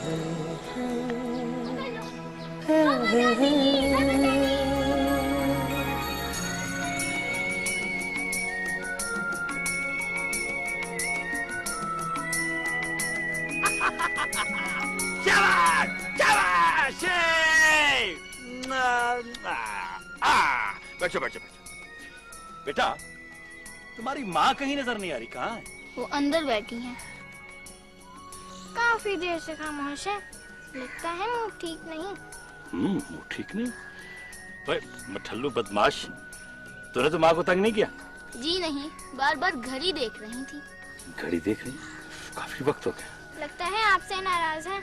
शाबाश, शाबाश! बैठो बैठो बैठो। बेटा, तुम्हारी माँ कहीं नजर नहीं आ रही, कहाँ है? वो अंदर बैठी हैं। काफी देर से खामोश है, लगता है मुंह ठीक नहीं। मुंह ठीक नहीं? भाई मठल्लू बदमाश, तूने तो माँ को तंग नहीं किया? जी नहीं, बार बार घड़ी देख रही थी। घड़ी देख रही? काफी वक्त हो गया। लगता है आपसे नाराज है,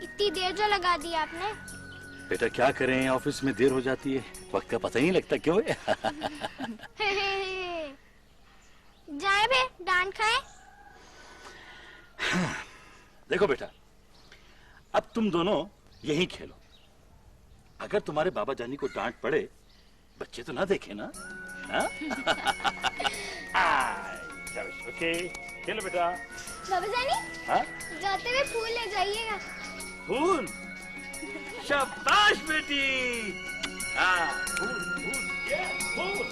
इतनी देर जो लगा दी आपने। बेटा क्या करें, ऑफिस में देर हो जाती है, वक्त का पता ही नहीं लगता। क्यों है? जाए बे, डांट खाए। देखो बेटा, अब तुम दोनों यहीं खेलो। अगर तुम्हारे बाबा जानी को डांट पड़े, बच्चे तो ना देखे ना। ओके, खेलो बेटा। बाबा जानी, हाँ? जाते हुए फूल ले जाइएगा। फूल? शाबाश बेटी। हाँ, फूल फूल, ये फूल।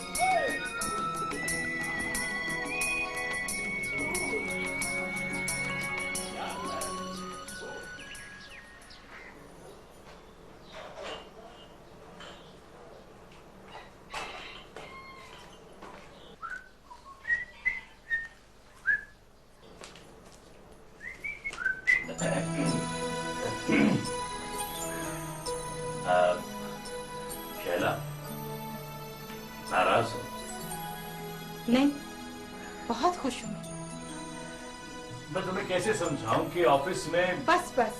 शैला, नाराज हो? नहीं, बहुत खुश हूँ। मैं तुम्हें कैसे समझाऊं कि ऑफिस में... बस बस,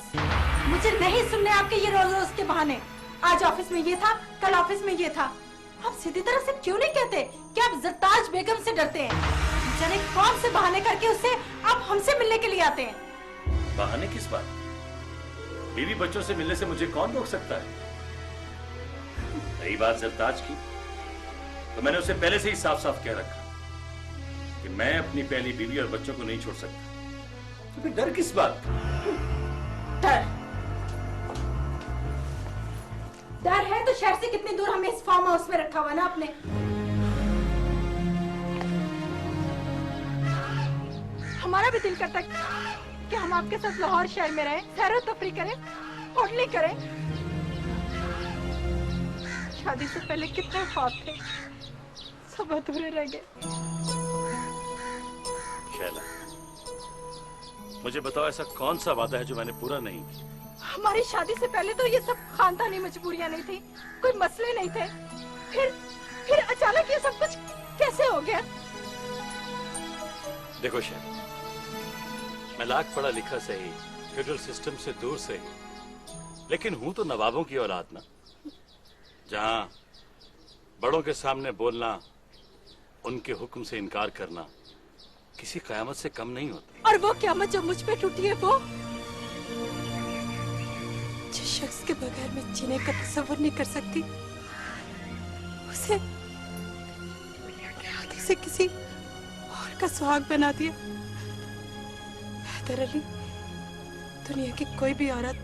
मुझे नहीं सुनने आपके ये रोज रोज के बहाने। आज ऑफिस में ये था, कल ऑफिस में ये था। आप सीधी तरह से क्यों नहीं कहते कि आप जरताज बेगम से डरते हैं? जाने कौन से बहाने करके उससे आप हमसे मिलने के लिए आते हैं। बहाने किस बात? बीवी बच्चों से मिलने से मुझे कौन रोक सकता है? रही बात सरताज की, तो मैंने उसे पहले से ही साफ साफ कह रखा कि मैं अपनी पहली बीवी और बच्चों को नहीं छोड़ सकता। तो फिर डर किस बात? डर है तो शहर से कितनी दूर हमें इस फार्म हाउस में रखा हुआ ना आपने। हमारा भी दिल करता कि हम आपके साथ लाहौर शहर में रहें, सैर और तफरी करें, होटलिंग करें। शादी से पहले कितने ख्वाब थे, सब अधूरे रह गए। शैला, मुझे बताओ ऐसा कौन सा वादा है जो मैंने पूरा नहीं किया? हमारी शादी से पहले तो ये सब खानदानी मजबूरियां नहीं थी, कोई मसले नहीं थे। फिर अचानक ये सब कुछ कैसे हो गया? देखो शैला, मैं लाख पढ़ा लिखा सही, फेडरल सिस्टम से दूर सही, लेकिन हूं तो नवाबों की औलाद ना, जहां बड़ों के सामने बोलना, उनके हुक्म से इनकार करना किसी कयामत से कम नहीं होती। और वो क़यामत जो मुझ पे टूटी है, वो जिस शख्स के बगैर मैं जीने का तसव्वुर नहीं कर सकती, उसे हाथों से किसी और का सुहाग बना दिया। हैदर अली, दुनिया की कोई भी औरत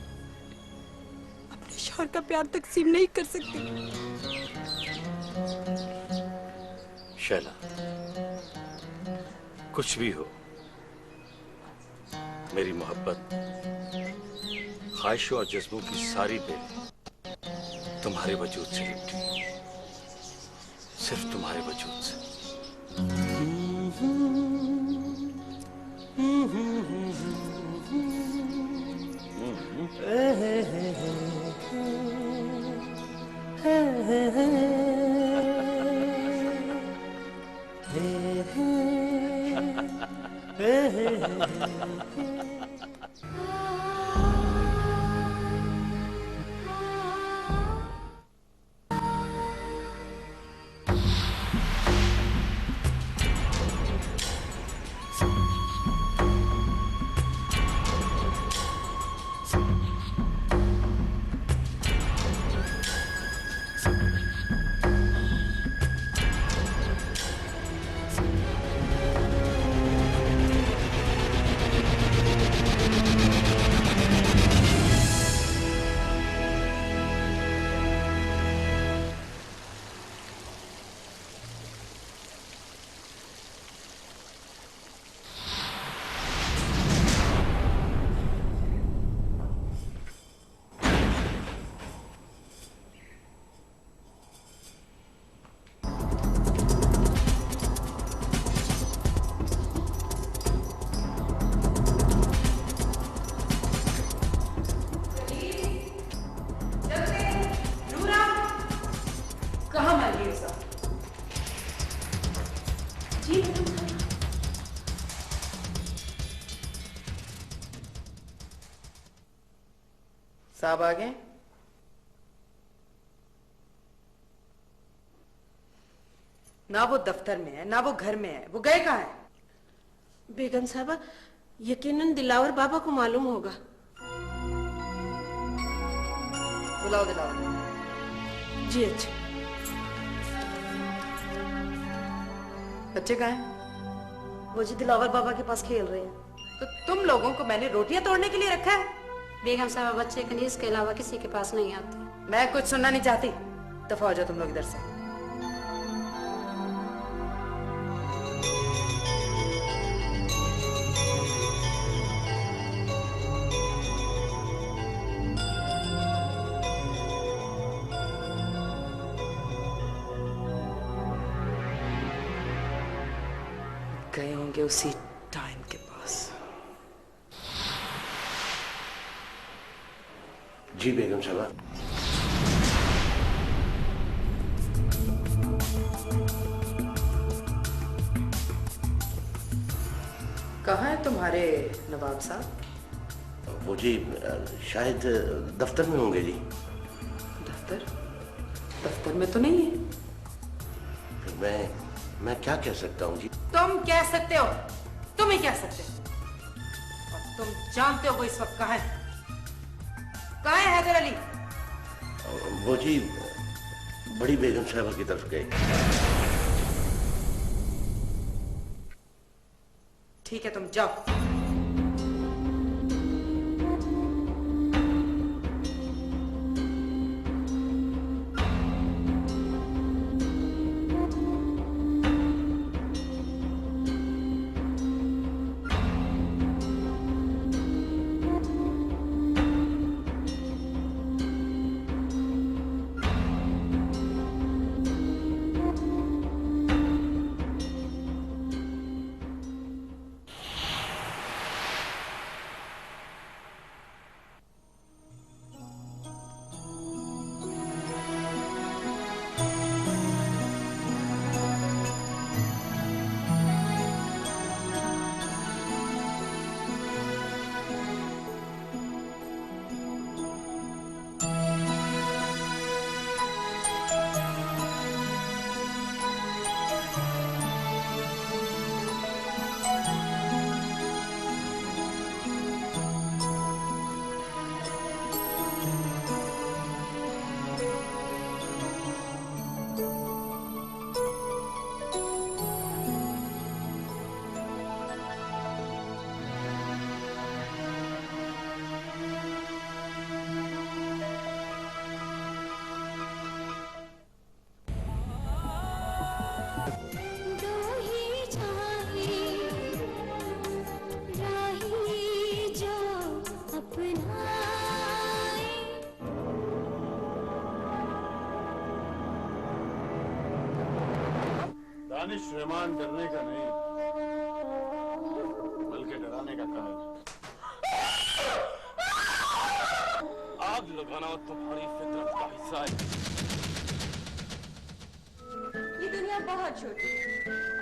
अपने शौहर का प्यार तकसीम नहीं कर सकती। शैला, कुछ भी हो, मेरी मोहब्बत, ख्वाहिशों और जज्बों की सारी बेल तुम्हारे वजूद से लिपटी, सिर्फ तुम्हारे वजूद से। साहब आ गए? ना वो दफ्तर में है ना वो घर में है, वो गए कहाँ है? बेगम साहबा, यकीनन दिलावर बाबा को मालूम होगा। बुलाओ दिलावर। जी अच्छा। बच्चे कहाँ हैं? वो जी दिलावर बाबा के पास खेल रहे हैं। तो तुम लोगों को मैंने रोटियां तोड़ने के लिए रखा है? बेगम साहब बच्चे कनीज के अलावा किसी के पास नहीं आते। मैं कुछ सुनना नहीं चाहती, दफा हो जाओ तुम लोग इधर से। गए होंगे उसी टाइम के पास। जी बेगम साहबा। कहाँ है तुम्हारे नवाब साहब? वो जी शायद दफ्तर में होंगे जी। दफ्तर? दफ्तर में तो नहीं है। फिर मैं क्या कह सकता हूँ जी? तुम कह सकते हो, तुम ही कह सकते हो। और तुम जानते हो वो इस वक्त कहाँ है? कहाँ है हैदर अली? वो जी बड़ी बेगम साहबा की तरफ गए। ठीक है तुम जाओ। दानिश रहमान डरने का नहीं बल्कि डराने का काम है। आग लगाना तुम्हारी फितरत का हिस्सा है। ये दुनिया बहुत छोटी है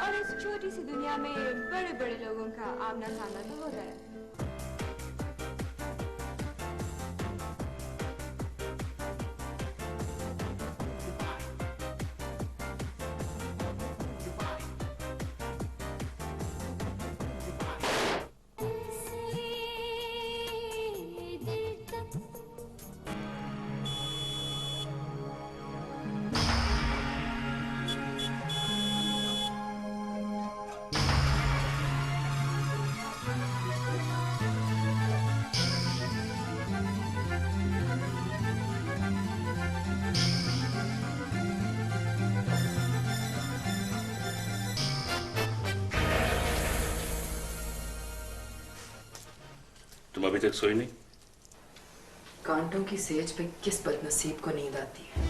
और इस छोटी सी दुनिया में बड़े बड़े लोगों का आमना सामना तो होता है। तुम अभी तक सोई नहीं? कांटों की सेज पे किस बदनसीब को नींद आती है?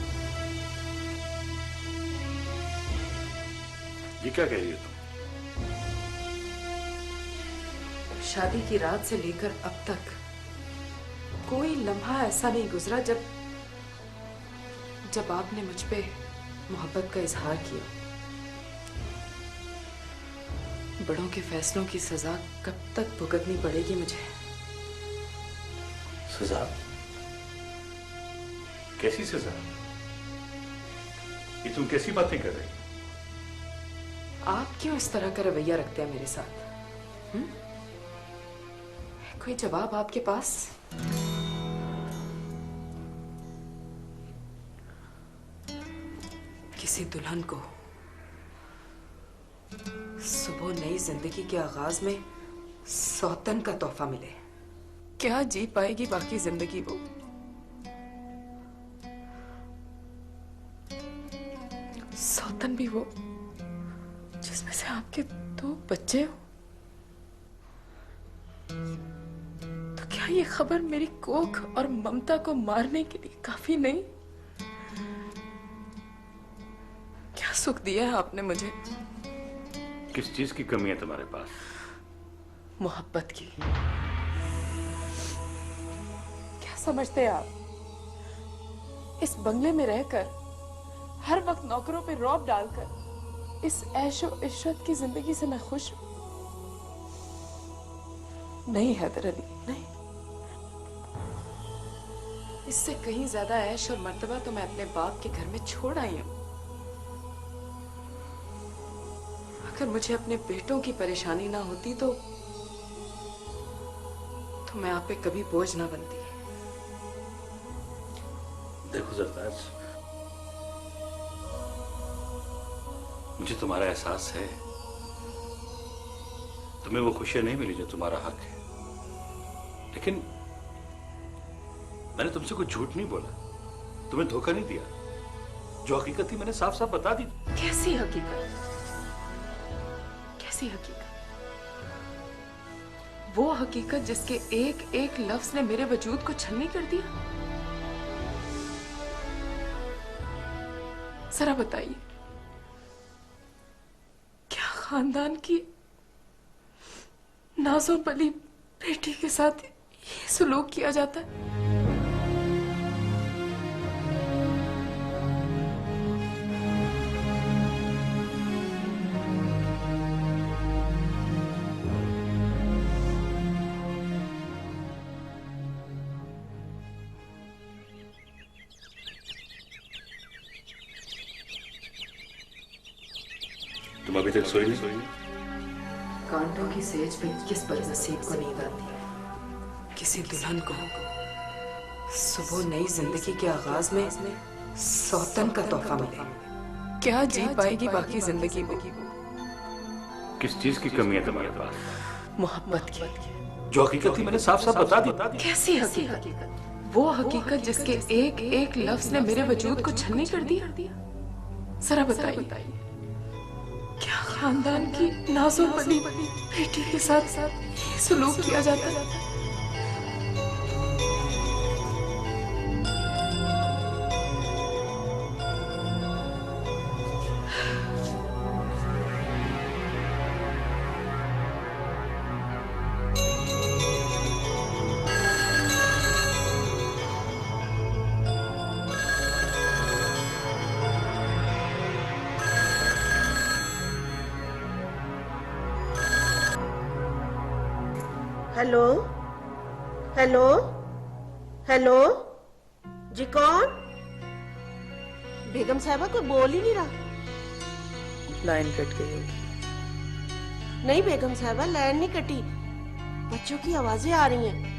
ये क्या कह रही हो तुम? शादी की रात से लेकर अब तक कोई लम्हा ऐसा नहीं गुजरा जब आपने मुझ पे मोहब्बत का इजहार किया। बड़ों के फैसलों की सजा कब तक भुगतनी पड़ेगी मुझे? सजा? कैसी सजा? ये तुम कैसी बातें कर रही? आप क्यों इस तरह का रवैया रखते हैं मेरे साथ? कोई जवाब आपके पास? किसी दुल्हन को सुबह नई जिंदगी के आगाज में सौतन का तोहफा मिले, क्या जी पाएगी बाकी जिंदगी वो? सौतन भी वो जिसमें से आपके 2 बच्चे हो। तो क्या ये खबर मेरी कोख और ममता को मारने के लिए काफी नहीं? क्या सुख दिया है आपने मुझे? किस चीज की कमी है तुम्हारे पास? मोहब्बत की। क्या समझते हैं आप? इस बंगले में रहकर हर वक्त नौकरों पे रौब डालकर इस ऐशो इशरत की जिंदगी से मैं खुश हूं? नहीं हैदर अली, नहीं। इससे कहीं ज्यादा ऐश और मर्तबा तो मैं अपने बाप के घर में छोड़ आई हूं। अगर मुझे अपने बेटों की परेशानी ना होती तो मैं आप पे कभी बोझ ना बनती। देखो जरदाज, मुझे तुम्हारा एहसास है। तुम्हें वो खुशियां नहीं मिली जो तुम्हारा हक है, लेकिन मैंने तुमसे कोई झूठ नहीं बोला, तुम्हें धोखा नहीं दिया। जो हकीकत थी मैंने साफ साफ बता दी। कैसी हकीकत? कैसी हकीकत? वो हकीकत जिसके एक एक लफ्ज ने मेरे वजूद को छलनी कर दिया। जरा बताइए, क्या खानदान की नाज़ो बली बेटी के साथ ये सलूक किया जाता है? तुम अभी तक सोई नहीं? कांटों की सेज पे किस बदनसीब को नींद आती? किसी दुल्हन को सुबह नई जिंदगी के आगाज में सौतन का तोहफा मिले, क्या जी पाएगी बाकी जिंदगी में? किस चीज की कमी है तुम्हारे पास? मोहब्बत की। जो हकीकत थी मैंने साफ साफ बता दी। कैसी हकीकत? वो हकीकत जिसके एक एक लफ्ज ने मेरे वजूद को छलनी कर दिया। जरा बताइए, क्या खानदान की नाज़ो बली बेटी के साथ ये सलूक किया जाता है? हेलो हेलो हेलो जी, कौन? बेगम साहबा कोई बोल ही नहीं रहा। लाइन कट गई होगी। नहीं बेगम साहबा, लाइन नहीं कटी, बच्चों की आवाजें आ रही हैं।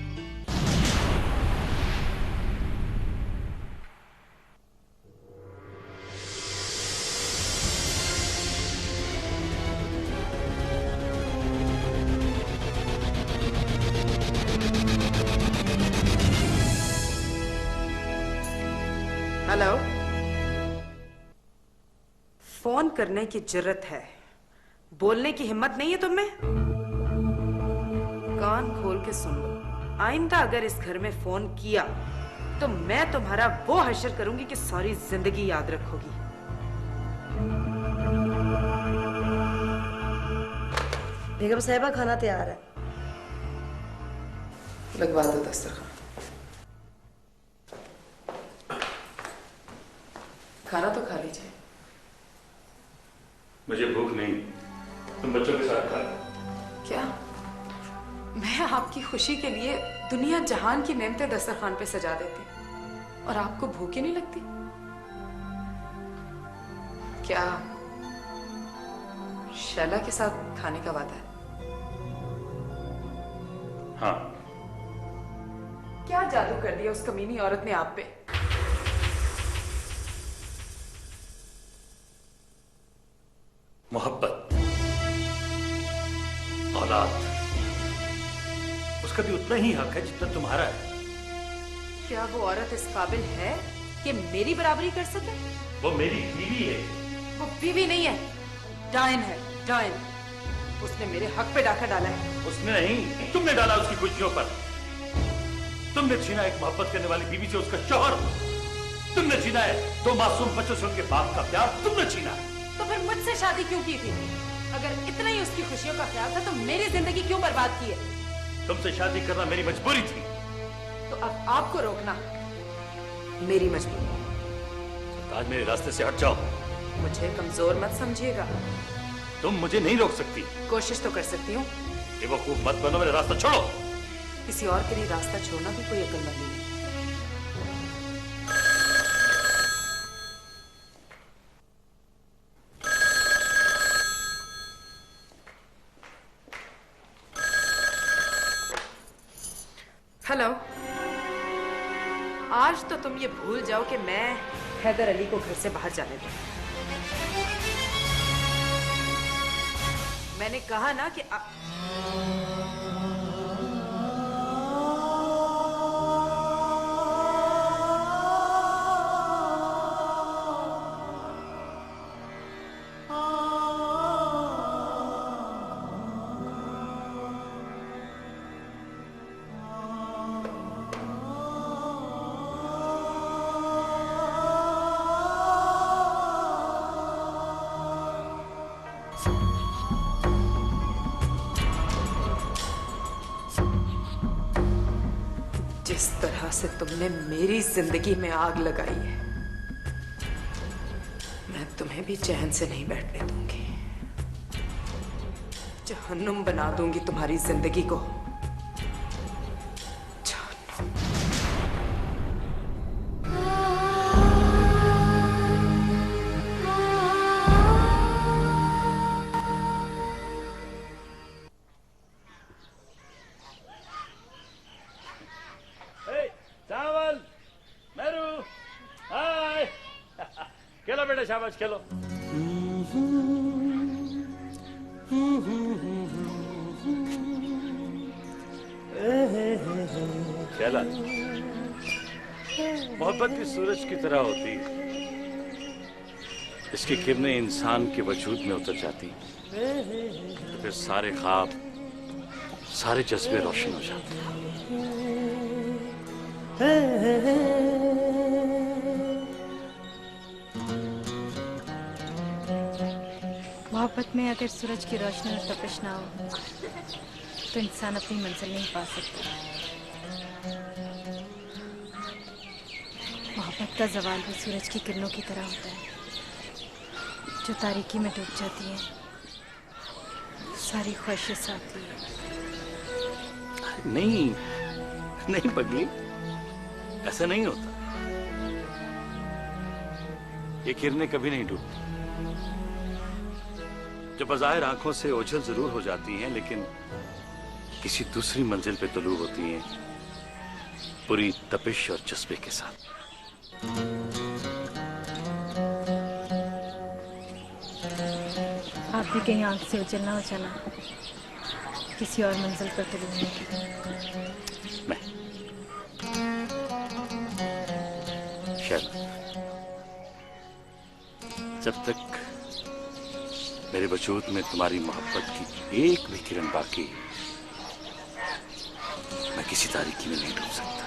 हेलो, फोन करने की जरूरत है, बोलने की हिम्मत नहीं है तुम में? कान खोल के सुन लो, आइंदा अगर इस घर में फोन किया तो मैं तुम्हारा वो हश्र करूंगी कि सारी जिंदगी याद रखोगी। बेगम साहबा खाना तैयार है। लगवा दो दस्तरखान। खाना तो खा लीजिए। मुझे भूख नहीं, तुम बच्चों के साथ खा लो। क्या? मैं आपकी खुशी के लिए दुनिया जहान की नेमतें दस्तरखान पे सजा देती, और आपको भूख ही नहीं लगती? क्या शैला के साथ खाने का वादा है? हाँ। क्या जादू कर दिया उस कमीनी औरत ने आप पे? मोहब्बत, औलाद, उसका भी उतना ही हक है जितना तुम्हारा है। क्या वो औरत इस काबिल है कि मेरी बराबरी कर सके? वो मेरी बीवी है। वो बीवी नहीं है, डायन है, डायन। उसने मेरे हक पे डाका डाला है। उसने नहीं, तुमने डाला उसकी खुशियों पर। तुमने छीना एक मोहब्बत करने वाली बीवी से उसका शौहर। तुमने छीना है 2 मासूम बच्चों से उनके बाप का प्यार। तुमने छीना है। तो फिर मुझसे शादी क्यों की थी? अगर इतना ही उसकी खुशियों का ख्याल था तो मेरी जिंदगी क्यों बर्बाद की है? तुमसे शादी करना मेरी मजबूरी थी। तो अब आपको रोकना मेरी मजबूरी। आज मेरे रास्ते से हट जाओ। मुझे कमजोर मत समझिएगा। तुम मुझे नहीं रोक सकती। कोशिश तो कर सकती हूँ। बेवकूफ मत बनो, मेरा रास्ता छोड़ो। किसी और के लिए रास्ता छोड़ना भी कोई अक्लमंदी नहीं। हेलो, आज तो तुम ये भूल जाओ कि मैं हैदर अली को घर से बाहर जाने दूं। मैंने कहा ना कि जिस तरह से तुमने मेरी जिंदगी में आग लगाई है, मैं तुम्हें भी चैन से नहीं बैठने दूंगी। जहन्नुम बना दूंगी तुम्हारी जिंदगी को। चावल, मेरू, हाय। खेलो बेटा, शाबाश खेलो। शैला, मोहब्बत भी सूरज की तरह होती है। इसकी किरणें इंसान के वजूद में उतर जाती तो फिर सारे ख्वाब, सारे जज्बे रोशन हो जाते हैं। मोहब्बत में अगर सूरज की रोशनी और तपिश ना हो तो इंसान अपनी मंजिल नहीं पा सकता। मोहब्बत का जवाल भी सूरज की किरणों की तरह होता है, जो तारीकी में डूब जाती है, सारी ख्वाहिशें साथ लिए। नहीं नहीं पगली, ऐसा नहीं होता। ये किरणें कभी नहीं डूबती। जो बज़ाहिर आंखों से ओझल जरूर हो जाती हैं, लेकिन किसी दूसरी मंजिल पे तुलू होती हैं, पूरी तपिश और जज्बे के साथ। आप भी कहीं आंख से उजल ना हो जाना, किसी और मंजिल पर तुलू होने की। मैं शैला, जब तक मेरे वजूद में तुम्हारी मोहब्बत की एक भी किरण बाकी है, मैं किसी तारीकी में नहीं डूब सकता।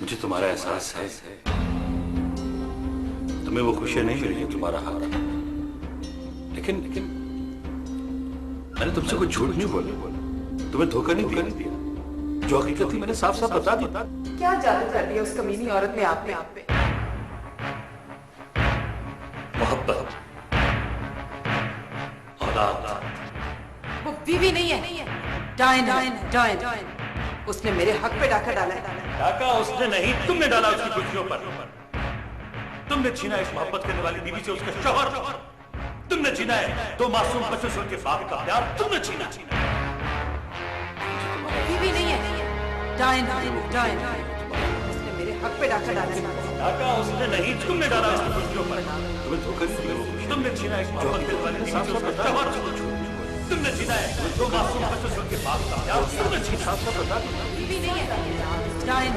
मुझे तुम्हारा एहसास है। तुम्हें वो खुशियां नहीं मिली जो तुम्हारा हक है। लेकिन मैंने तुमसे कोई झूठ नहीं बोला, तुम्हें धोखा नहीं दिया। जो हकीकत थी मैंने साफ साफ बता दी। क्या जादू कर दिया उस कमीनी औरत ने आप पे? मोहब्बत, औलाद। वो बीवी नहीं है, डायन डायन। उसने मेरे हक पे डाका डाला है। डाका उसने नहीं, तुमने डाला उसकी खुशियों पर। तुमने छीना इस मोहब्बत करने वाली बीवी से उसका शौहर। तुमने छीना है 2 मासूम बच्चों से उनके बाप का प्यार। तुमने छीना। बीवी नहीं है, डायन। उसने मेरे हक पे डाका डाला है। डाका उसने नहीं, तुमने डाला उसकी खुशियों पर। तुम्हें धोखा नहीं दिया। तुमने छीना इस मोहब्बत करने वाली बीवी से उसका शौहर। तुमने छीना है 2 मासूम बच्चों से उनके बाप का प्यार। तुमने छीना। साफ साफ बता दी। बीवी नहीं है, डायन।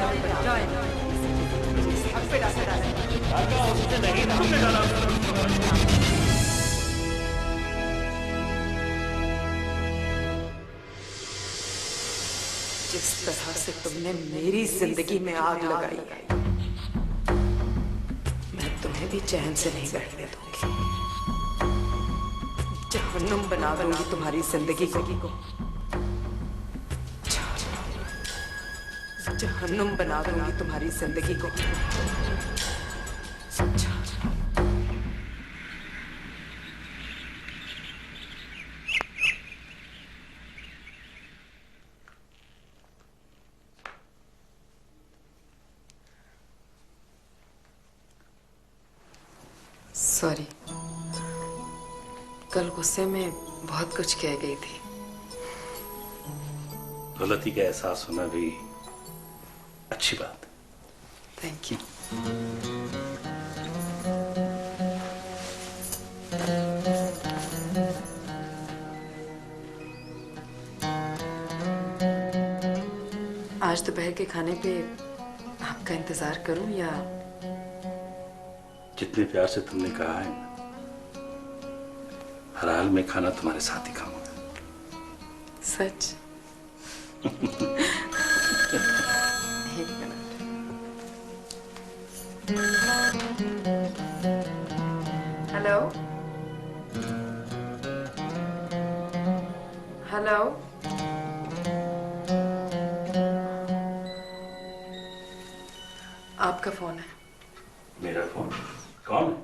हक पे डाका डाला है। डाका उसने नहीं, तुमने डाला उसकी खुशियों पर। जिस तरह से तुमने मेरी जिंदगी में आग लगाई है, मैं तुम्हें भी चैन से नहीं बैठने दूंगी। जहन्नुम बना दूंगी तुम्हारी जिंदगी को। जहन्नुम बना दूंगी तुम्हारी जिंदगी को। सॉरी, कल गुस्से में बहुत कुछ कह गई थी। गलती का एहसास होना भी अच्छी बात। Thank you. आज दोपहर के खाने पे आपका इंतजार करूं या? जितने प्यार से तुमने कहा है, हर हाल में खाना तुम्हारे साथ ही खाऊंगा। सच? एक मिनट। हेलो हेलो, आपका फोन है। मेरा फोन? कौन है?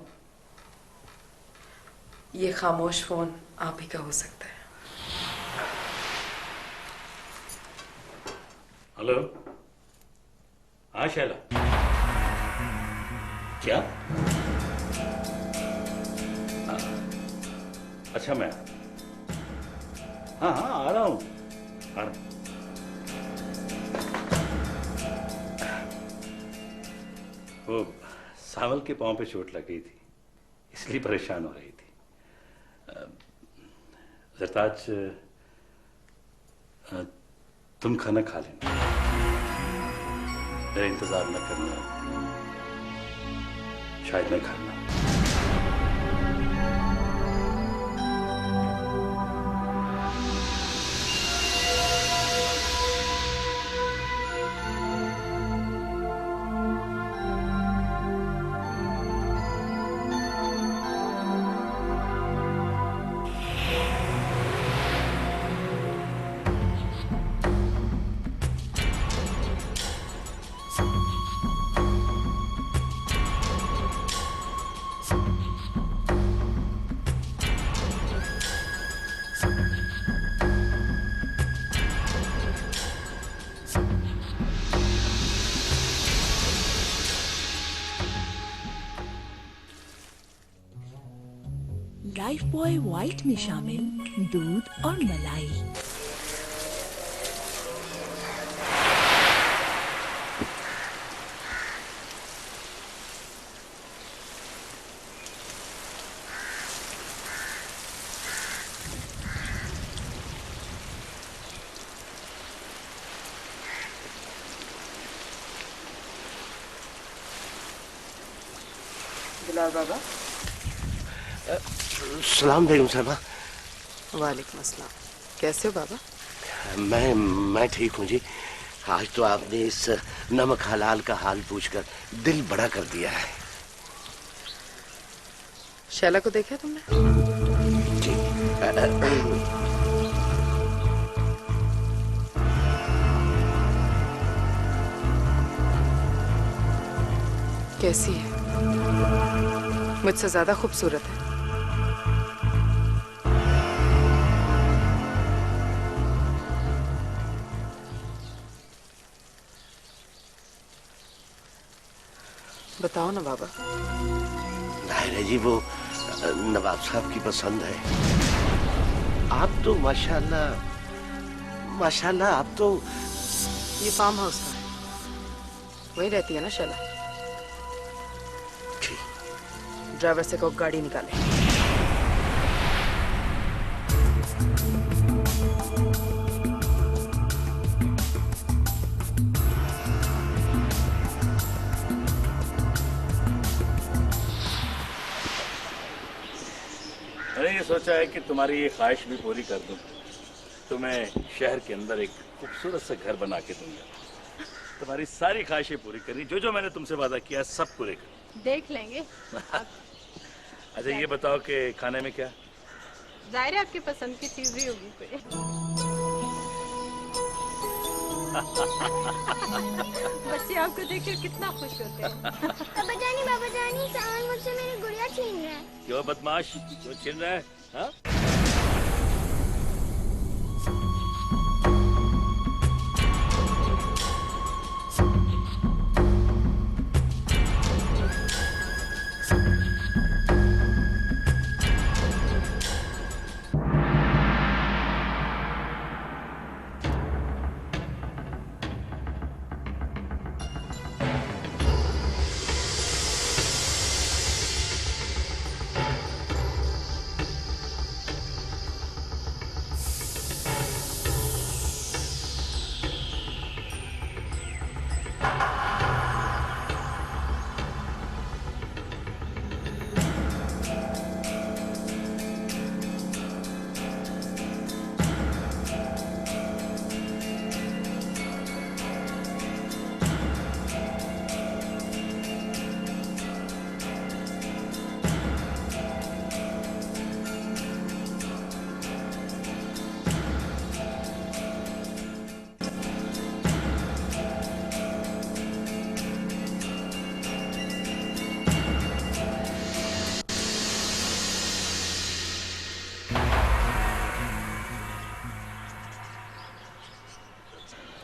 ये खामोश फोन आप ही का हो सकता है। हेलो, हाँ शैला। क्या? अच्छा मैं, हाँ आ रहा हूँ। वो सावल के पांव पे चोट लग गई थी, इसलिए परेशान हो रही थी। ज़रताज, तुम खाना खा लेना, मेरा इंतजार न करना, शायद मैं घर ना। लाइफ बॉय व्हाइट में शामिल दूध और मलाई। बिलाल बाबा। सलाम बेगम साहबा। वालेकुम अस्सलाम। कैसे हो बाबा? मैं ठीक हूँ जी। आज तो आपने इस नमक हलाल का हाल पूछकर दिल बड़ा कर दिया है। शैला को देखा तुमने? कैसी है? मुझसे ज्यादा खूबसूरत है। बताओ ना बाबा। नायरा जी, वो नवाब साहब की पसंद है। आप तो माशाल्लाह माशाल्लाह, आप तो। ये फार्म हाउस का है, वही रहती है ना शैला? ड्राइवर से को गाड़ी निकाले। मैंने ये सोचा है कि तुम्हारी ये ख्वाहिश भी पूरी कर दूं। तुम्हें शहर के अंदर एक खूबसूरत सा घर बना के दूंगा। तुम्हारी सारी ख्वाहिशें पूरी करनी, जो जो मैंने तुमसे वादा किया सब पूरे कर। देख लेंगे। अच्छा ये बताओ कि खाने में क्या? जाहिर है आपकी पसंद की चीज भी होगी कोई। बच्चे आपको देखकर कितना खुश होते हैं। बाबा जानी सामान मुझसे मेरी गुड़िया छीन रहा है। क्यों बदमाश, क्यों छीन रहा है? हाँ?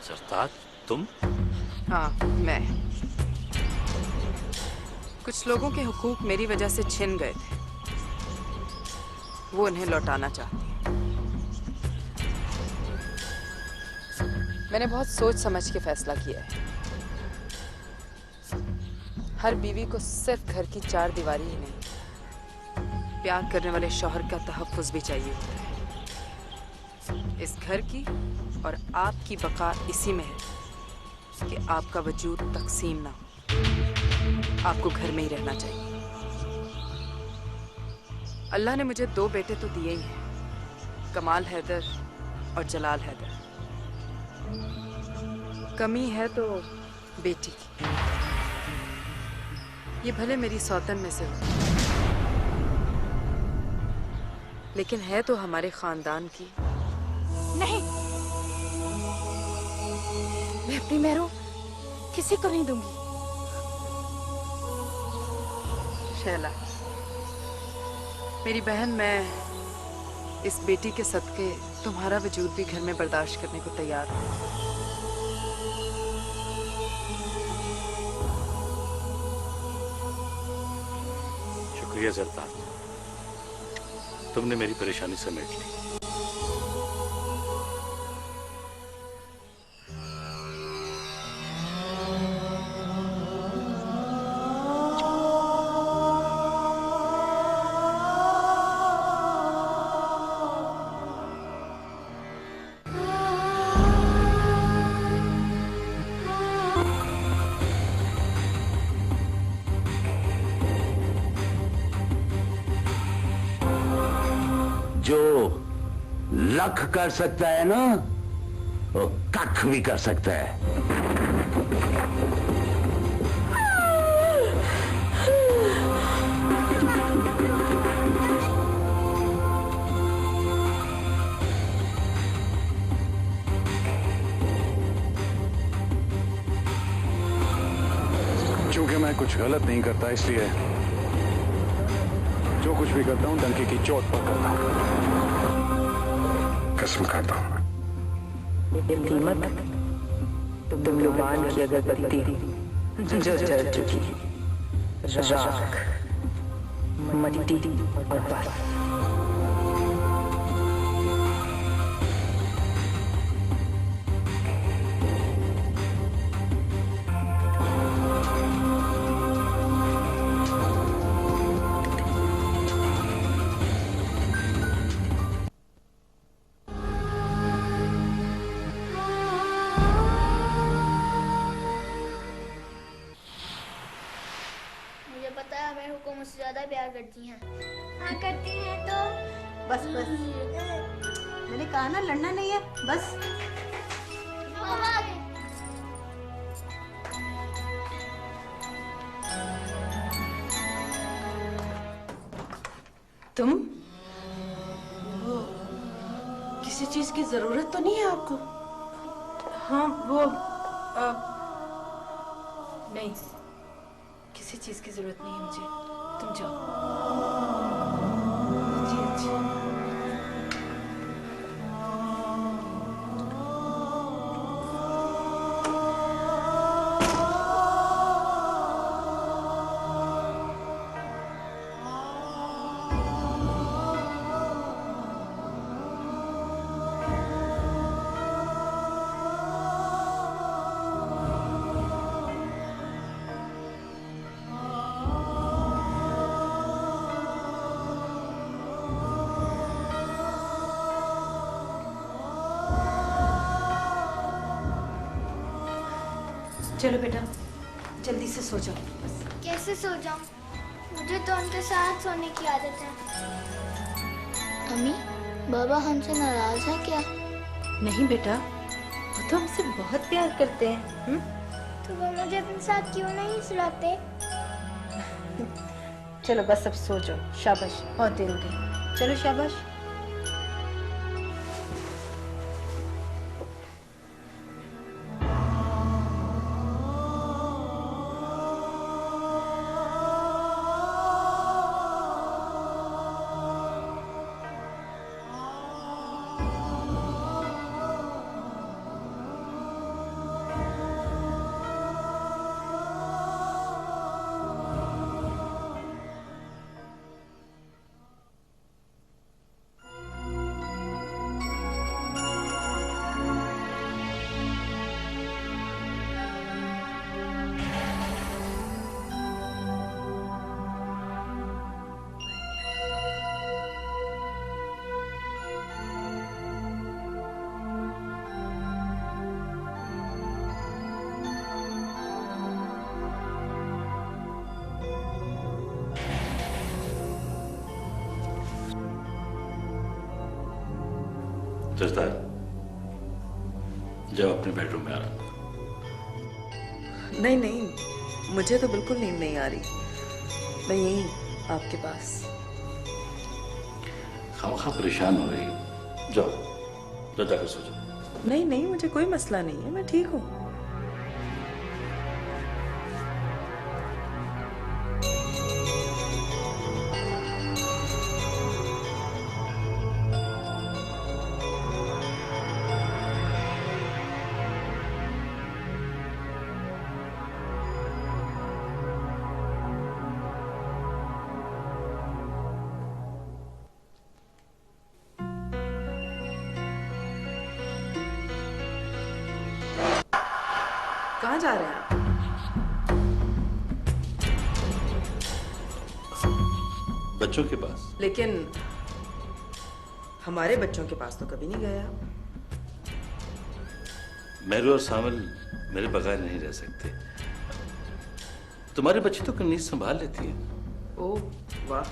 सरताज, तुम? हाँ, मैं। कुछ लोगों के हुकूक मेरी वजह से छिन गए थे, वो उन्हें लौटाना चाहती हूँ। मैंने बहुत सोच समझ के फैसला किया है। हर बीवी को सिर्फ घर की चार दीवारी ही नहीं, प्यार करने वाले शौहर का तहफ्फुज भी चाहिए होता है। इस घर की और आपकी बका इसी में है कि आपका वजूद तकसीम ना हो। आपको घर में ही रहना चाहिए। अल्लाह ने मुझे दो बेटे तो दिए ही हैं, कमाल हैदर और जलाल हैदर। कमी है तो बेटी की। ये भले मेरी सौतन में से हो, लेकिन है तो हमारे खानदान की। नहीं, मैं अपनी मेहरू किसी को नहीं दूंगी। शैला, मेरी बहन, मैं इस बेटी के सदके तुम्हारा वजूद भी घर में बर्दाश्त करने को तैयार हूँ। शुक्रिया सरताज, तुमने मेरी परेशानी समेट ली। जो लख कर सकता है ना, वो कख भी कर सकता है। मैं कुछ गलत नहीं करता, इसलिए जो कुछ भी करता हूँ डंके की चोट पर करता हूँ। कसम खाता हूँ। ये कीमत तुम लुबान की अगरबत्ती जो जल चुकी, राख, मिट्टी और बर्फ। मुझे पता है मैं हुक्म मुझसे ज्यादा प्यार करती हैं। हाँ करती हैं तो बस बस, मैंने कहा ना लड़ना नहीं है, बस। मम्मा आ गई। तुम वो किसी चीज की जरूरत तो नहीं है आपको? हाँ वो नहीं, किसी चीज की जरूरत नहीं है मुझे, तुम जाओ। जी अच्छा। चलो बेटा, जल्दी से सो जाओ बस। कैसे सो जाऊं? मुझे तो उनके साथ सोने की आदत है। अम्मी, बाबा हमसे नाराज है क्या? नहीं बेटा, वो तो हमसे बहुत प्यार करते हैं। तो वो मुझे अपने साथ क्यों नहीं सुलाते? चलो बस अब सो जाओ, शाबाश, बहुत देर हो गई। चलो शाबाश। जसदार, जाओ अपने बेडरूम में आराम करो। नहीं नहीं, मुझे तो बिल्कुल नींद नहीं आ रही। मैं यहीं आपके पास। खामखा परेशान हो रही, जाओ जाओ जाकर सो जाओ। नहीं नहीं, मुझे कोई मसला नहीं है, मैं ठीक हूँ। कहाँ जा रहे हैं आप? बच्चों के पास। लेकिन हमारे बच्चों के पास तो कभी नहीं गए आप। मेरू और सामिल मेरे बगैर नहीं रह सकते। तुम्हारे बच्चे तो कनीज संभाल लेती है। ओह वाह,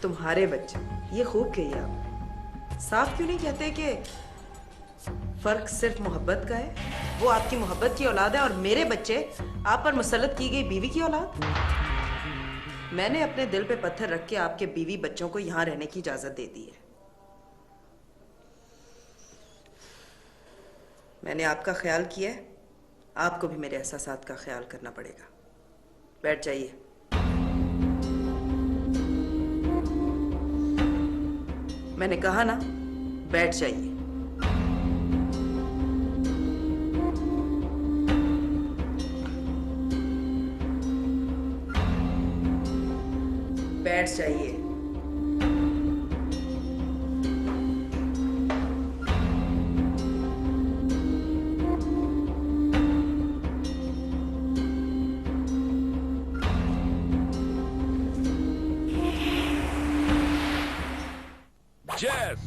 तुम्हारे बच्चे, ये खूब कही आप। साफ क्यों नहीं कहते कि फर्क सिर्फ मोहब्बत का है? वो आपकी मोहब्बत की औलाद है और मेरे बच्चे आप पर मुसल्लत की गई बीवी की औलाद। मैंने अपने दिल पे पत्थर रख के आपके बीवी बच्चों को यहाँ रहने की इजाजत दे दी है। मैंने आपका ख्याल किया है, आपको भी मेरे एहसासात का ख्याल करना पड़ेगा। बैठ जाइए। मैंने कहा ना, बैठ जाइए। बैठ जाइए। Jazz